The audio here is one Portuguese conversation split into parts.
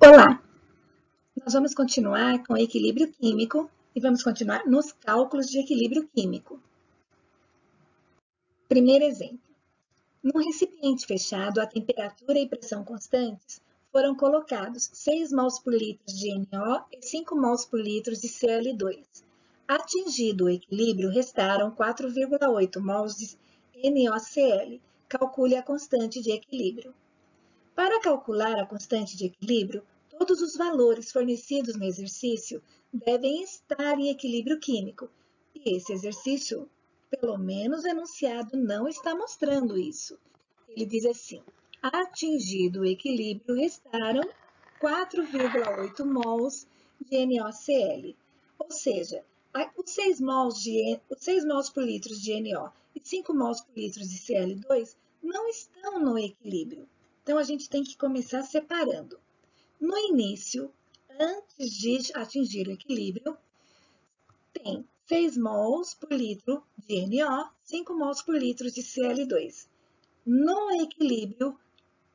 Olá! Nós vamos continuar com equilíbrio químico e vamos continuar nos cálculos de equilíbrio químico. Primeiro exemplo. Num recipiente fechado a temperatura e pressão constantes, foram colocados 6 mols por litro de NO e 5 mols por litro de Cl2. Atingido o equilíbrio, restaram 4,8 mols de NaCl. Calcule a constante de equilíbrio. Para calcular a constante de equilíbrio, todos os valores fornecidos no exercício devem estar em equilíbrio químico. E esse exercício, pelo menos o enunciado, não está mostrando isso. Ele diz assim: atingido o equilíbrio, restaram 4,8 mols de NaCl. Ou seja, os 6 mols por litro de NO e 5 mols por litro de Cl2 não estão no equilíbrio. Então, a gente tem que começar separando. No início, antes de atingir o equilíbrio, tem 6 mols por litro de NO, 5 mols por litro de Cl2. No equilíbrio,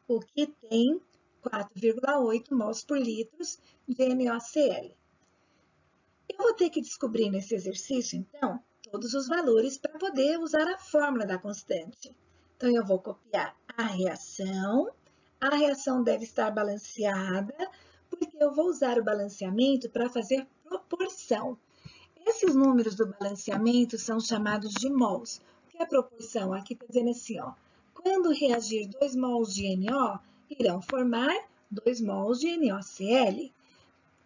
o que tem 4,8 mols por litro de NaCl. Eu vou ter que descobrir nesse exercício, então, todos os valores para poder usar a fórmula da constante. Então, eu vou copiar a reação. A reação deve estar balanceada, porque eu vou usar o balanceamento para fazer proporção. Esses números do balanceamento são chamados de mols. O que é a proporção? Aqui está dizendo assim, ó, quando reagir 2 mols de NO, irão formar 2 mols de NaCl.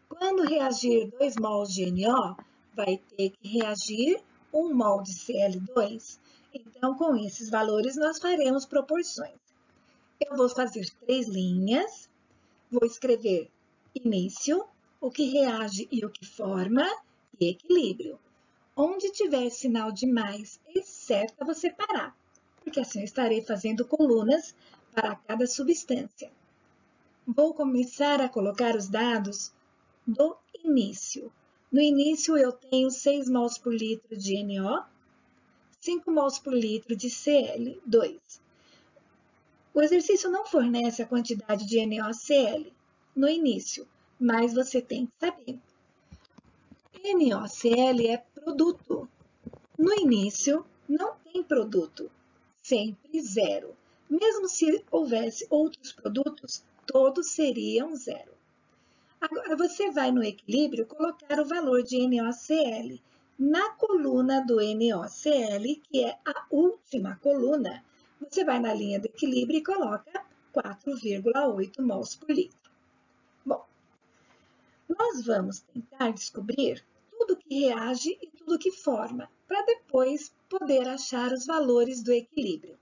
Quando reagir 2 mols de NO, vai ter que reagir 1 mol de Cl2. Então, com esses valores, nós faremos proporções. Eu vou fazer 3 linhas, vou escrever início, o que reage e o que forma, e equilíbrio. Onde tiver sinal de mais e certo, eu vou separar, porque assim eu estarei fazendo colunas para cada substância. Vou começar a colocar os dados do início. No início, eu tenho 6 mols por litro de NO, 5 mols por litro de Cl2. O exercício não fornece a quantidade de NaCl no início, mas você tem que saber. NaCl é produto. No início, não tem produto, sempre zero. Mesmo se houvesse outros produtos, todos seriam zero. Agora, você vai no equilíbrio colocar o valor de NaCl. Na coluna do NaCl, que é a última coluna, você vai na linha do equilíbrio e coloca 4,8 mols por litro. Bom, nós vamos tentar descobrir tudo que reage e tudo que forma, para depois poder achar os valores do equilíbrio.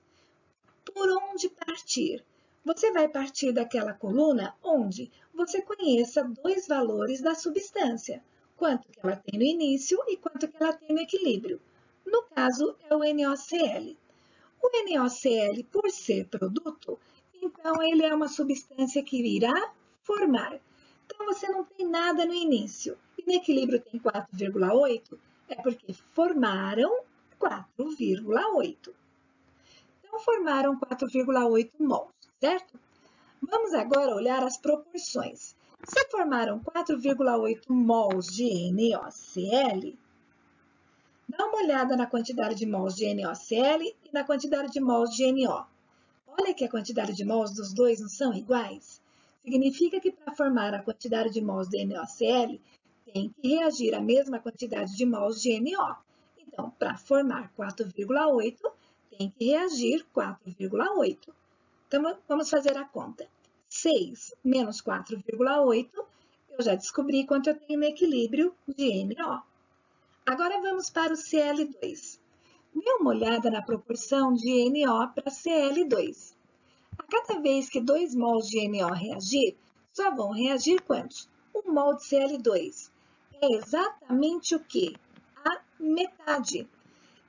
Por onde partir? Você vai partir daquela coluna onde você conheça 2 valores da substância, quanto que ela tem no início e quanto que ela tem no equilíbrio. No caso, é o NaCl. O NaCl, por ser produto, então ele é uma substância que irá formar. Então, você não tem nada no início. E no equilíbrio tem 4,8, é porque formaram 4,8. Então, formaram 4,8 mols, certo? Vamos agora olhar as proporções. Se formaram 4,8 mols de NaCl, dá uma olhada na quantidade de mols de NaCl e na quantidade de mols de NO. Olha que a quantidade de mols dos dois não são iguais. Significa que para formar a quantidade de mols de NaCl, tem que reagir a mesma quantidade de mols de NO. Então, para formar 4,8, tem que reagir 4,8. Então, vamos fazer a conta. 6 menos 4,8, eu já descobri quanto eu tenho no equilíbrio de NO. Agora vamos para o Cl2. Dê uma olhada na proporção de NO para Cl2. A cada vez que 2 mols de NO reagir, só vão reagir quantos? 1 mol de Cl2. É exatamente o quê? A metade.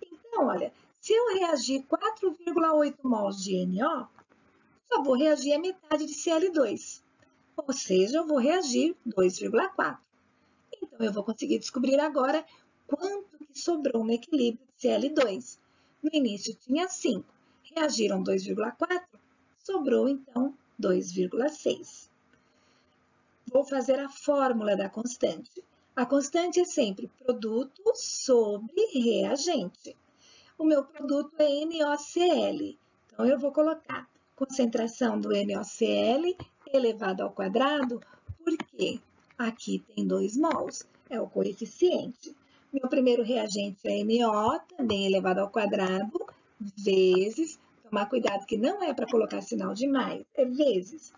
Então, olha, se eu reagir 4,8 mols de NO, só vou reagir a metade de Cl2. Ou seja, eu vou reagir 2,4. Então, eu vou conseguir descobrir agora quanto que sobrou no equilíbrio de Cl2. No início tinha 5, reagiram 2,4, sobrou então 2,6. vou fazer a fórmula da constante. A constante é sempre produto sobre reagente. O meu produto é NaCl. Então, eu vou colocar concentração do NaCl elevado ao quadrado, porque aqui tem 2 mols, é o coeficiente. Meu primeiro reagente é NO, também elevado ao quadrado, vezes, tomar cuidado que não é para colocar sinal de mais, é vezes,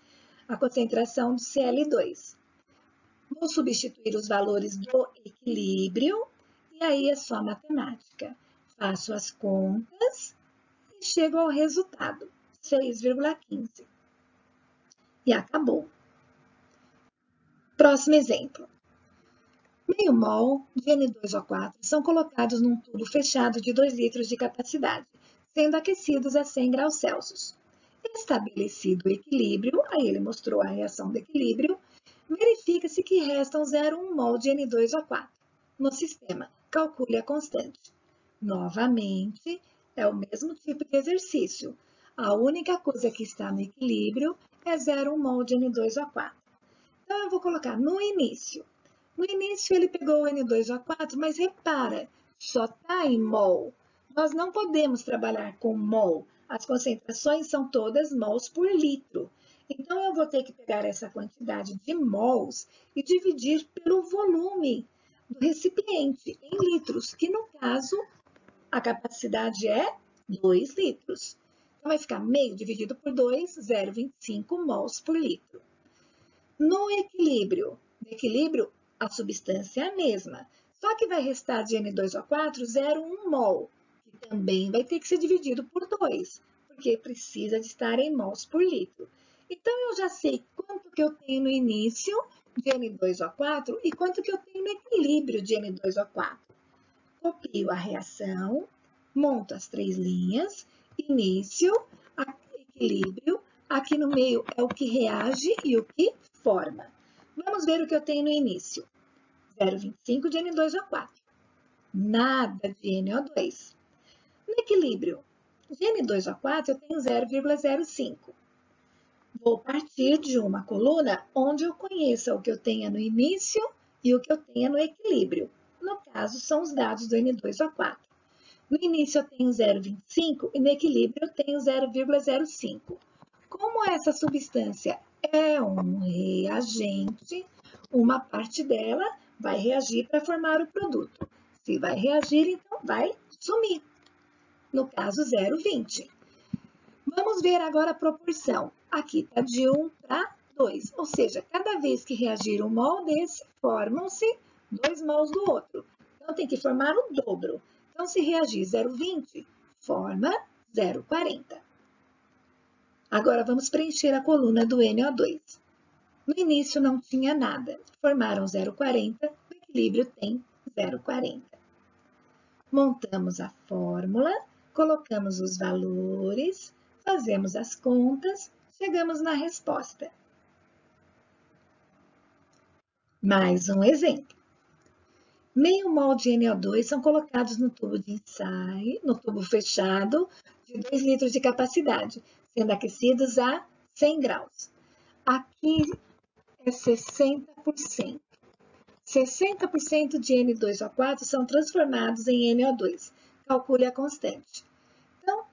a concentração do Cl2. Vou substituir os valores do equilíbrio, e aí é só matemática. Faço as contas e chego ao resultado, 6,15. E acabou. Próximo exemplo. Meio mol de N2O4 são colocados num tubo fechado de 2 litros de capacidade, sendo aquecidos a 100 graus Celsius. Estabelecido o equilíbrio, aí ele mostrou a reação do equilíbrio, verifica-se que restam 0,1 mol de N2O4 no sistema. Calcule a constante. Novamente, é o mesmo tipo de exercício. A única coisa que está no equilíbrio é 0,1 mol de N2O4. Então, eu vou colocar no início. No início, ele pegou o N2O4, mas repara, só está em mol. Nós não podemos trabalhar com mol. As concentrações são todas mols por litro. Então, eu vou ter que pegar essa quantidade de mols e dividir pelo volume do recipiente em litros, que no caso, a capacidade é 2 litros. Então, vai ficar meio dividido por 2, 0,25 mols por litro. No equilíbrio, a substância é a mesma, só que vai restar de N2O4 0,1 mol, que também vai ter que ser dividido por 2, porque precisa de estar em mols por litro. Então, eu já sei quanto que eu tenho no início de N2O4 e quanto que eu tenho no equilíbrio de N2O4. Copio a reação, monto as 3 linhas, início, equilíbrio, aqui no meio é o que reage e o que forma. Vamos ver o que eu tenho no início. 0,25 de N2O4. Nada de NO2. No equilíbrio de N2O4, eu tenho 0,05. Vou partir de uma coluna onde eu conheça o que eu tenho no início e o que eu tenho no equilíbrio. No caso, são os dados do N2O4. No início, eu tenho 0,25 e no equilíbrio, eu tenho 0,05. Como essa substância é um reagente, uma parte dela vai reagir para formar o produto. Se vai reagir, então vai sumir. No caso, 0,20. Vamos ver agora a proporção. Aqui está de 1 para 2, ou seja, cada vez que reagir um mol desse, formam-se 2 mols do outro. Então, tem que formar o dobro. Então, se reagir 0,20, forma 0,40. Agora, vamos preencher a coluna do NO2. No início não tinha nada, formaram 0,40, o equilíbrio tem 0,40. Montamos a fórmula, colocamos os valores, fazemos as contas, chegamos na resposta. Mais um exemplo. Meio mol de NO2 são colocados no tubo de ensaio, no tubo fechado, de 2 litros de capacidade, sendo aquecidos a 100 graus. Aqui é 60%. 60% de N2O4 são transformados em NO2. Calcule a constante. Então,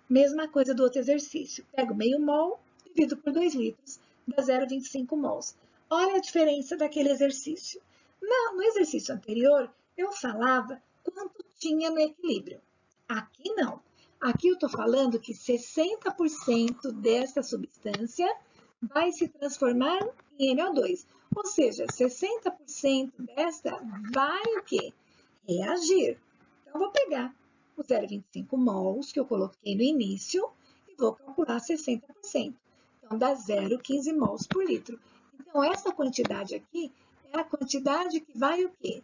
mesma coisa do outro exercício. Pego meio mol, divido por 2 litros, dá 0,25 mols. Olha a diferença daquele exercício. No exercício anterior, eu falava quanto tinha no equilíbrio. Aqui não. Aqui eu estou falando que 60% dessa substância vai se transformar em NO2. Ou seja, 60% desta vai o quê? Reagir. Então, vou pegar os 0,25 mols que eu coloquei no início e vou calcular 60%. Então, dá 0,15 mols por litro. Então, essa quantidade aqui é a quantidade que vai o quê?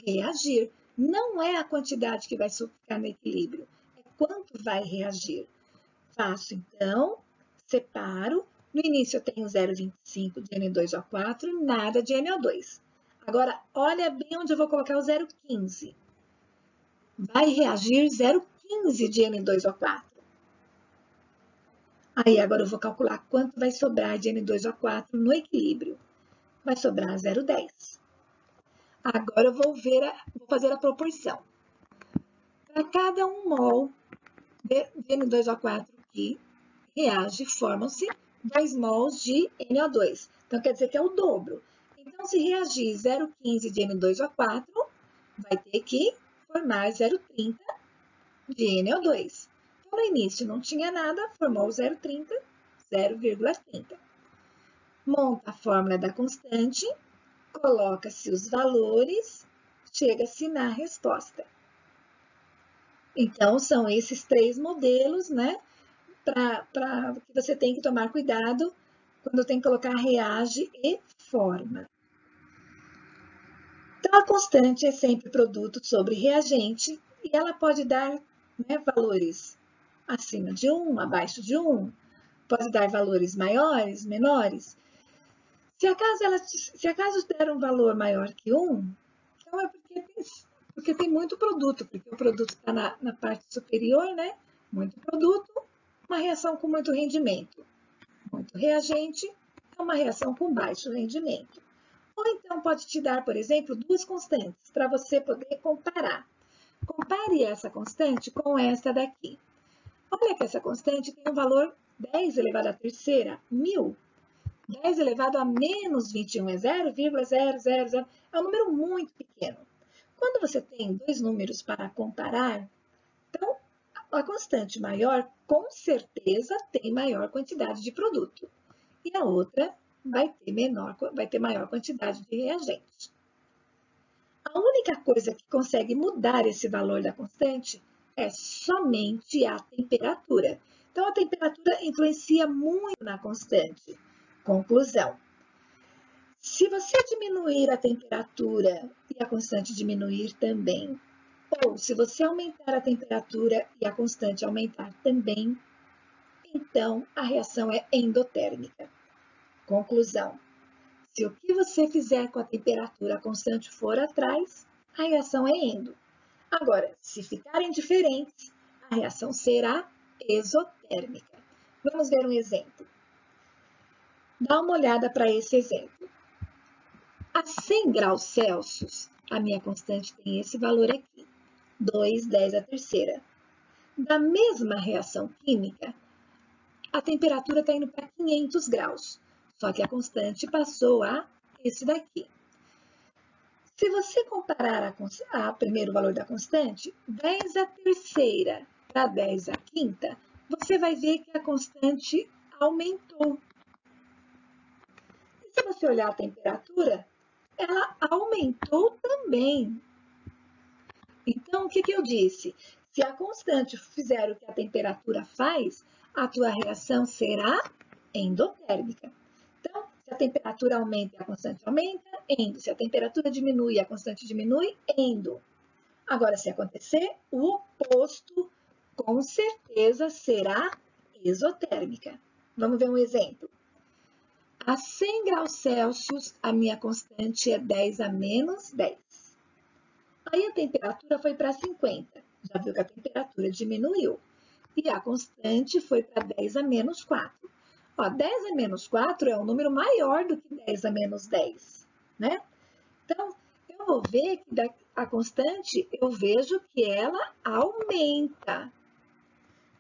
Reagir. Não é a quantidade que vai ficar no equilíbrio, é quanto vai reagir. Faço, então, separo. No início, eu tenho 0,25 de N2O4, nada de NO2. Agora, olha bem onde eu vou colocar o 0,15. Vai reagir 0,15 de N2O4. Aí, agora eu vou calcular quanto vai sobrar de N2O4 no equilíbrio. vai sobrar 0,10. Agora eu vou fazer a proporção. Para cada 1 mol de N2O4 que reage, formam-se 2 mols de NO2. Então, quer dizer que é o dobro. Então, se reagir 0,15 de N2O4, vai ter que formar 0,30 de NO2. Então, no início não tinha nada, formou 0,30, 0,30. Monta a fórmula da constante, coloca-se os valores, chega-se na resposta. Então, são esses 3 modelos, né? Que você tem que tomar cuidado quando tem que colocar reage e forma. Então, a constante é sempre produto sobre reagente e ela pode dar, né, valores acima de 1, abaixo de 1, pode dar valores maiores, menores. Se acaso der um valor maior que 1, então é porque tem muito produto, porque o produto está na parte superior, né? Muito produto, uma reação com muito rendimento. Muito reagente é uma reação com baixo rendimento. Ou então pode te dar, por exemplo, 2 constantes, para você poder comparar. Compare essa constante com essa daqui. Olha que essa constante tem um valor 10 elevado à terceira, 1000. 10 elevado a menos 21 é 0,000, é um número muito pequeno. Quando você tem 2 números para comparar, então a constante maior, com certeza, tem maior quantidade de produto. E a outra vai ter maior quantidade de reagente. A única coisa que consegue mudar esse valor da constante é somente a temperatura. Então, a temperatura influencia muito na constante. Conclusão. Se você diminuir a temperatura e a constante diminuir também, ou se você aumentar a temperatura e a constante aumentar também, então a reação é endotérmica. Conclusão. Se o que você fizer com a temperatura constante for atrás, a reação é endo. Agora, se ficarem diferentes, a reação será exotérmica. Vamos ver um exemplo. Dá uma olhada para esse exemplo. A 100 graus Celsius, a minha constante tem esse valor aqui, 2,10 à terceira. Da mesma reação química, a temperatura está indo para 500 graus, só que a constante passou a esse daqui. Se você comparar a primeiro valor da constante, 10 à terceira para 10 à quinta, você vai ver que a constante aumentou. E se você olhar a temperatura, ela aumentou também. Então, o que eu disse? Se a constante fizer o que a temperatura faz, a tua reação será endotérmica. Então, se a temperatura aumenta e a constante aumenta, endo. Se a temperatura diminui e a constante diminui, endo. Agora, se acontecer o oposto, com certeza será exotérmica. Vamos ver um exemplo. A 100 graus Celsius, a minha constante é 10 a menos 10. Aí a temperatura foi para 50. Já viu que a temperatura diminuiu. E a constante foi para 10 a menos 4. Ó, 10 a menos 4 é um número maior do que 10 a menos 10, né? Então, eu vou ver que a constante, eu vejo que ela aumenta.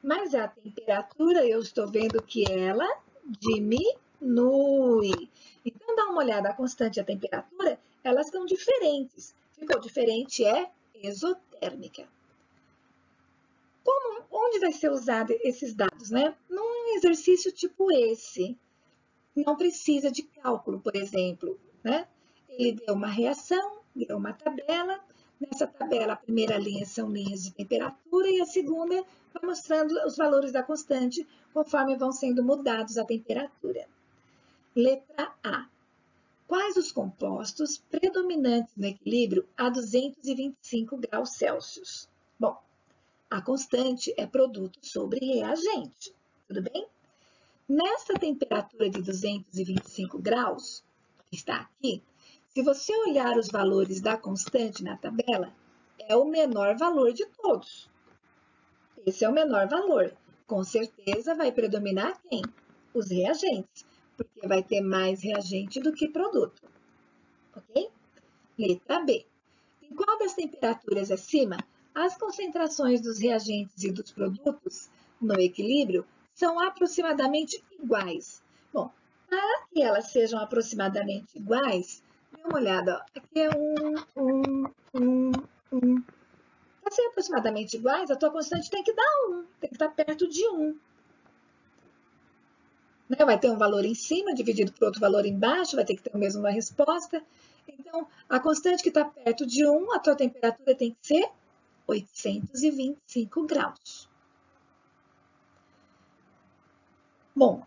Mas a temperatura, eu estou vendo que ela diminui. Então, dá uma olhada, a constante e a temperatura, elas estão diferentes. Ficou diferente, é exotérmica. Onde vai ser usado esses dados, né? Num exercício tipo esse. Não precisa de cálculo, por exemplo, né? Ele deu uma reação, deu uma tabela. Nessa tabela, a primeira linha são linhas de temperatura e a segunda vai mostrando os valores da constante conforme vão sendo mudados a temperatura. Letra A. Quais os compostos predominantes no equilíbrio a 225 graus Celsius? Bom, a constante é produto sobre reagente, tudo bem? Nessa temperatura de 225 graus, que está aqui, se você olhar os valores da constante na tabela, é o menor valor de todos. Esse é o menor valor. Com certeza vai predominar quem? Os reagentes. porque vai ter mais reagente do que produto, ok? Letra B. Em qual das temperaturas acima, as concentrações dos reagentes e dos produtos no equilíbrio são aproximadamente iguais? Bom, para que elas sejam aproximadamente iguais, dê uma olhada, ó. Aqui é 1. Para ser aproximadamente iguais, a tua constante tem que dar 1, tem que estar perto de 1. Né? Vai ter um valor em cima, dividido por outro valor embaixo, vai ter que ter o mesmo na resposta. Então, a constante que está perto de 1, a tua temperatura tem que ser 825 graus. Bom,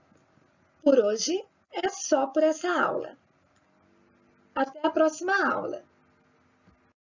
por hoje é só por essa aula. Até a próxima aula.